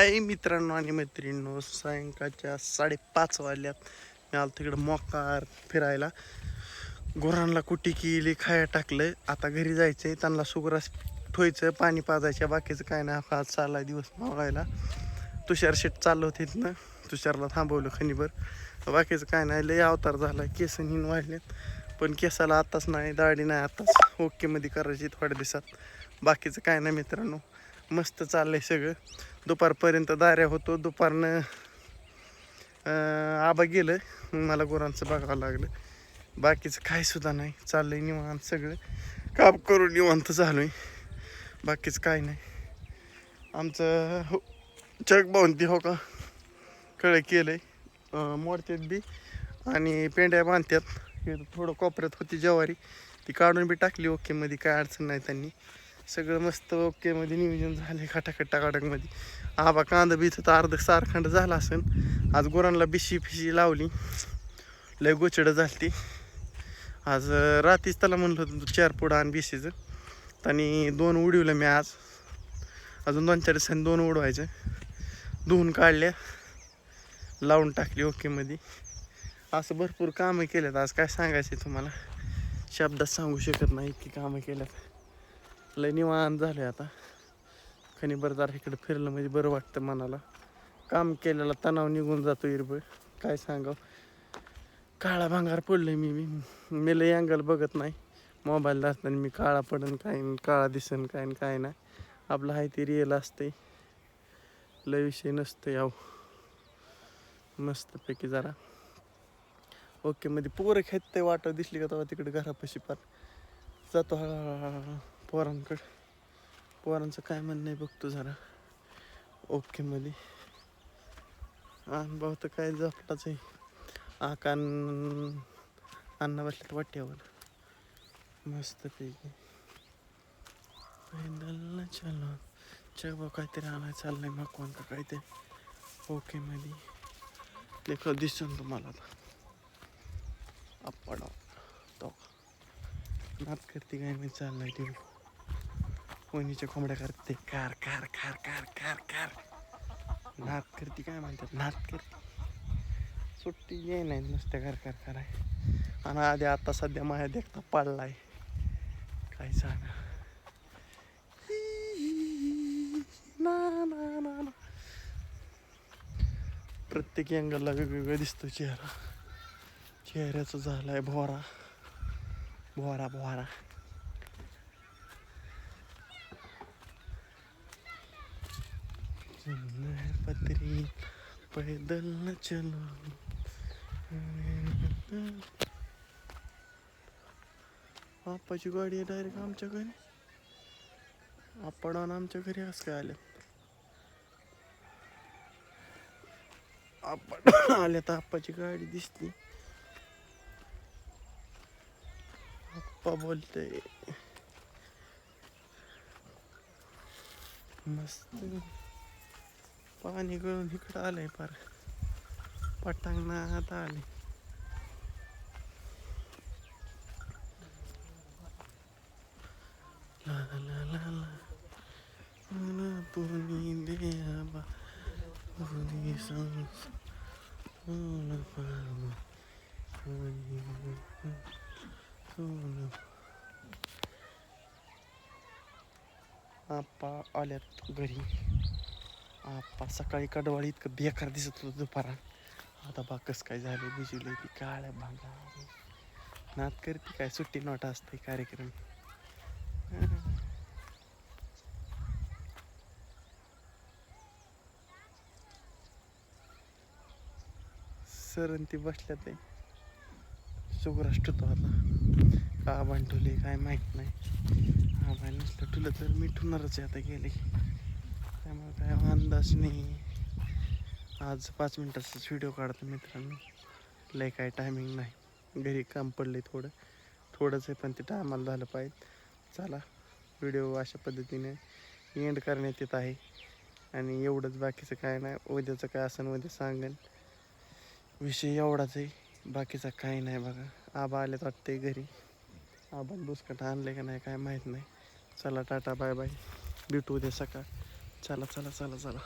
काही मित्रांनो आणि मैत्रिणींनो, सायंकाळच्या 5:30 वाजल्यात. मी आलो तिकडं मोकार फिरायला. गुरांना कुटी केली, खाया टाकलं. आता घरी जायचंय, त्यांना सुग्रास ठेवायचं, पाणी पाजायच्या. बाकीचं काय नाही. आज चाललाय दिवस मागायला. तुषार शेट चाललं होतं इथनं, तुषारला थांबवलं खणीभर. बाकीचं काय नाही, लय अवतार झाला. केस हिन वाढलेत, पण केसाला आताच नाही, दाढी नाही आताच. ओके मध्ये करायची थोड्या दिवसात. बाकीचं काय नाही मित्रांनो, मस्त चाललंय सगळं. दुपारपर्यंत दाऱ्या होतो. दुपारनं आबा गेलं, मग मला गुरांचं बघावं लागलं. बाकीचं काय सुद्धा नाही, चाललंय निवांत सगळं. काम करून निवांत झालोय. बाकीचं काय नाही. आमचं हो चक बांधते हो का कळे केलंय, मोडतात बी आणि पेंड्या बांधतात. हे थोडं कोपऱ्यात होती ज्वारी, ती काढून बी टाकली ओकेमध्ये. काय अडचण नाही. त्यांनी सगळं मस्त ओकेमध्ये नियोजन झाले खटाखटाकडकमध्ये. आबा कांदा बीच तर अर्ध सारखंड झाला असेल. आज गुरांना बिशी फिशी लावली, लय गोचडं झाली ती. आज रात्रीच त्याला म्हणलं होतं 4 पुढं आणि बिशीचं. त्यांनी 2 उडवलं मी आज. अजून 2-4 दिवसांनी 2 उडवायचं. धुवून काढल्या, लावून टाकली ओकेमध्ये. असं भरपूर कामं केल्यात आज. काय सांगायचं तुम्हाला, शब्दात सांगू शकत नाही की कामं केल्यात. लय निवांत झालं आता. खणीभर जरा इकडं फिरलं म्हणजे बरं वाटतं मनाला. काम केलेला तणाव निघून जातो इरबळ. काय सांगावं, काळा भांगार पडलं मी लय अँगल बघत नाही मोबाईल असताना. मी काळा पडन काय, काळा दिसन काय नाही. आपलं आहे ते रिअल असते, लय विषय नसतं याव. मस्तपैकी जरा ओके मध्ये पोरं खेळत ते वाटत दिसली का तेव्हा तिकडे घरापाशी पार जातो हा पोरांकडं. पोरांचं काय म्हणणं आहे बघतो जरा ओके मध्ये. भाऊ तर काय झोपलाच आहे. आकान अन्न बसल्यात वाट्यावर मस्तपैकी. पैदल चलो चलो काहीतरी आणायचं चाललंय मकवान का काहीतरी ओके मध्ये. देखो दिसून तुम्हाला आता आपण तो नात करते काय मी चाललाय ती वहिनीच्या कोंबड्या करते car car car car car car. नात करते काय म्हणतात, नात करते. सुट्टी ये नाही नुसत्या कार कार कराय. आणि आधी आता सध्या माझ्या देखता पाडलाय. काय सांगा ना ना ना ना. प्रत्येक अँगलला वेगवेगळं दिसतो चेहरा. चेहऱ्याचा झालाय भोरा भोरा भोरा. पत्री पैदल न चलो. आप्पाची गाडी आहे डायरेक्ट आमच्या घरी. आपण आमच्या घरी असं काय आले. आपण आले तर आप्पाची गाडी दिसली. आप्पा बोलते मस्त. पाणी गळून इकडं आलंय पार पटांगणात आले. ला ला ला ला पुनी दे आबा पुनी सांस सोन पाम सोन. आप्पा आल्यात घरी. आप्पा सकाळी कडवाळी इतकं बेकार दिसत होतं दुपारा. आता बा कसं काय झालं, भिजवली ती काळ्या भांगा. नात करते काय, सुट्टी नोटा असते कार्यक्रम. सरण ती बसल्या ते सुगरास ठुतो आता. का भांडवली काय माहीत नाही. हा बाय नसलं ठुलं तर मी ठुणारच आहे आता गेले. त्यामुळे काय अंदाज नाही. आज 5 मिनिटाचाच व्हिडिओ काढतो मित्रांनो. लय काय टायमिंग नाही, घरी काम पडले थोडंच आहे, पण ते टायमाला झालं पाहिजे. चला व्हिडिओ अशा पद्धतीने एंड करण्यात येत आहे. आणि एवढंच, बाकीचं काय नाही. उद्याचं काय असेल उद्या सांगेन. विषय एवढाच आहे, बाकीचा काही नाही. बघा आबा आलेत वाटते घरी. आबा बुसकट आणले का नाही काय माहीत नाही. चला टाटा बाय बाय, भेटू उद्या सकाळ. चला चला चला चला.